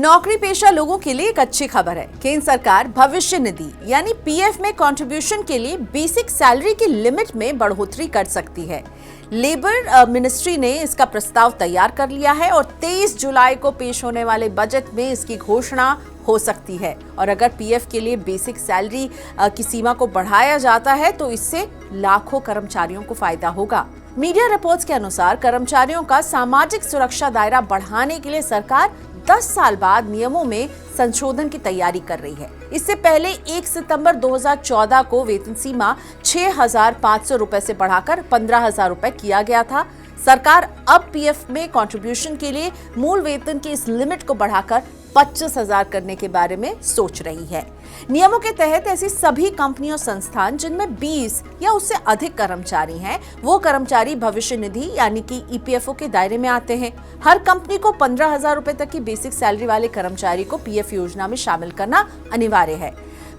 नौकरी पेशा लोगों के लिए एक अच्छी खबर है। केंद्र सरकार भविष्य निधि यानी पीएफ में कंट्रीब्यूशन के लिए बेसिक सैलरी की लिमिट में बढ़ोतरी कर सकती है। लेबर मिनिस्ट्री ने इसका प्रस्ताव तैयार कर लिया है और 23 जुलाई को पेश होने वाले बजट में इसकी घोषणा हो सकती है। और अगर पीएफ के लिए बेसिक सैलरी की सीमा को बढ़ाया जाता है तो इससे लाखों कर्मचारियों को फायदा होगा। मीडिया रिपोर्ट्स के अनुसार कर्मचारियों का सामाजिक सुरक्षा दायरा बढ़ाने के लिए सरकार 10 साल बाद नियमों में संशोधन की तैयारी कर रही है। इससे पहले 1 सितंबर 2014 को वेतन सीमा 6,500 रुपए से बढ़ाकर 15,000 रुपए किया गया था। सरकार अब पीएफ में कंट्रीब्यूशन के लिए मूल वेतन की इस लिमिट को बढ़ाकर 25,000 करने के बारे में सोच रही है। नियमों के तहत ऐसी सभी कंपनियां संस्थान जिनमें 20 या उससे अधिक कर्मचारी हैं, वो कर्मचारी भविष्य निधि यानी कि ईपीएफओ के दायरे में आते हैं। हर कंपनी को 15,000 रुपए तक की बेसिक सैलरी वाले कर्मचारी को पीएफ योजना में शामिल करना अनिवार्य है।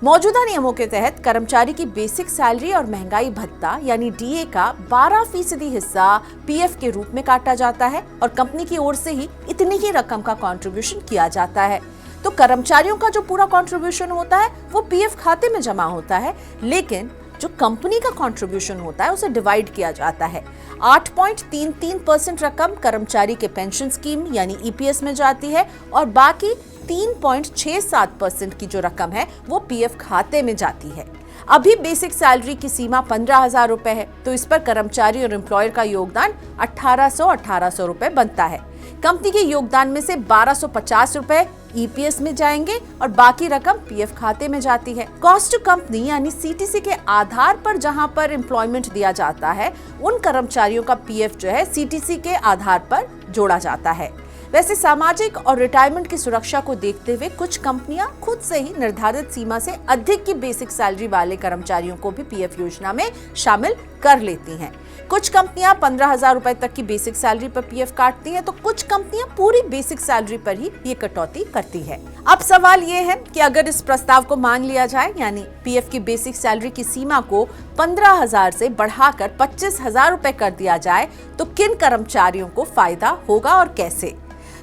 मौजूदा नियमों के तहत कर्मचारी की बेसिक सैलरी और महंगाई भत्ता यानी डीए का 12% हिस्सा पीएफ के रूप में काटा जाता है और कंपनी की ओर से ही इतनी ही रकम का कंट्रीब्यूशन किया जाता है। तो कर्मचारियों का जो पूरा कंट्रीब्यूशन होता है वो पीएफ खाते में जमा होता है, लेकिन जो कंपनी का कंट्रीब्यूशन होता है उसे डिवाइड किया जाता है। 8.33% रकम कर्मचारी के पेंशन स्कीम यानी ईपीएस में जाती है और बाकी 3.67% की जो रकम है वो पीएफ खाते में जाती है। अभी बेसिक सैलरी की सीमा 15,000 रुपए है, तो इस पर कर्मचारी और एम्प्लॉयर का योगदान 1800 रुपए बनता है। कंपनी के योगदान में से 1250 रुपए ईपीएस में जाएंगे और बाकी रकम पीएफ खाते में जाती है। कॉस्ट टू कंपनी यानी सीटीसी के आधार पर जहां पर एम्प्लॉयमेंट दिया जाता है उन कर्मचारियों का पीएफ जो है सीटीसी के आधार पर जोड़ा जाता है। वैसे सामाजिक और रिटायरमेंट की सुरक्षा को देखते हुए कुछ कंपनियां खुद से ही निर्धारित सीमा से अधिक की बेसिक सैलरी वाले कर्मचारियों को भी पीएफ योजना में शामिल कर लेती हैं। कुछ कंपनियां 15,000 रुपए तक की बेसिक सैलरी पर पीएफ काटती हैं, तो कुछ कंपनियां पूरी बेसिक सैलरी पर ही ये कटौती करती है। अब सवाल ये है कि अगर इस प्रस्ताव को मान लिया जाए यानी पीएफ की बेसिक सैलरी की सीमा को 15,000 से बढ़ाकर 25,000 रुपए कर दिया जाए तो किन कर्मचारियों को फायदा होगा और कैसे?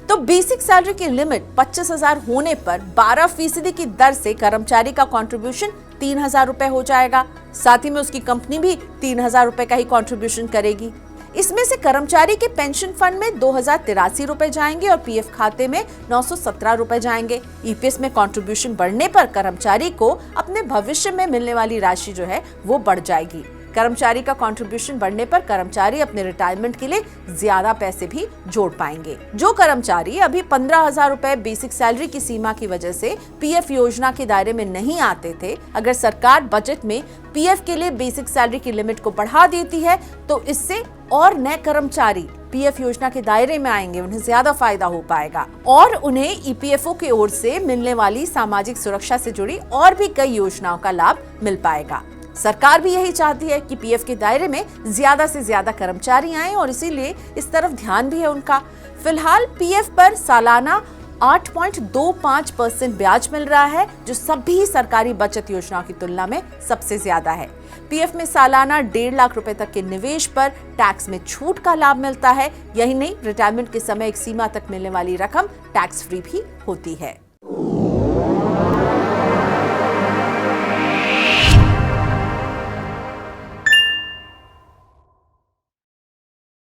तो बेसिक सैलरी की लिमिट 25,000 होने पर 12% की दर से कर्मचारी का कंट्रीब्यूशन 3,000 रुपए हो जाएगा। साथ ही में उसकी कंपनी भी 3,000 रुपए का ही कंट्रीब्यूशन करेगी। इसमें से कर्मचारी के पेंशन फंड में 2,083 रुपए जाएंगे और पीएफ खाते में 917 रुपए जाएंगे। ईपीएस में कंट्रीब्यूशन बढ़ने पर कर्मचारी को अपने भविष्य में मिलने वाली राशि जो है वो बढ़ जाएगी। कर्मचारी का कंट्रीब्यूशन बढ़ने पर कर्मचारी अपने रिटायरमेंट के लिए ज्यादा पैसे भी जोड़ पाएंगे। जो कर्मचारी अभी 15,000 रुपए बेसिक सैलरी की सीमा की वजह से पीएफ योजना के दायरे में नहीं आते थे, अगर सरकार बजट में पीएफ के लिए बेसिक सैलरी की लिमिट को बढ़ा देती है तो इससे और नए कर्मचारी पीएफ योजना के दायरे में आएंगे, उन्हें ज्यादा फायदा हो पाएगा और उन्हें ईपीएफओ की ओर से मिलने वाली सामाजिक सुरक्षा से जुड़ी और भी कई योजनाओं का लाभ मिल पाएगा। सरकार भी यही चाहती है कि पीएफ के दायरे में ज्यादा से ज्यादा कर्मचारी आएं और इसीलिए इस तरफ ध्यान भी है उनका। फिलहाल पीएफ पर सालाना 8.25% ब्याज मिल रहा है, जो सभी सरकारी बचत योजनाओं की तुलना में सबसे ज्यादा है। पीएफ में सालाना 1.5 लाख रुपए तक के निवेश पर टैक्स में छूट का लाभ मिलता है। यही नहीं, रिटायरमेंट के समय एक सीमा तक मिलने वाली रकम टैक्स फ्री भी होती है।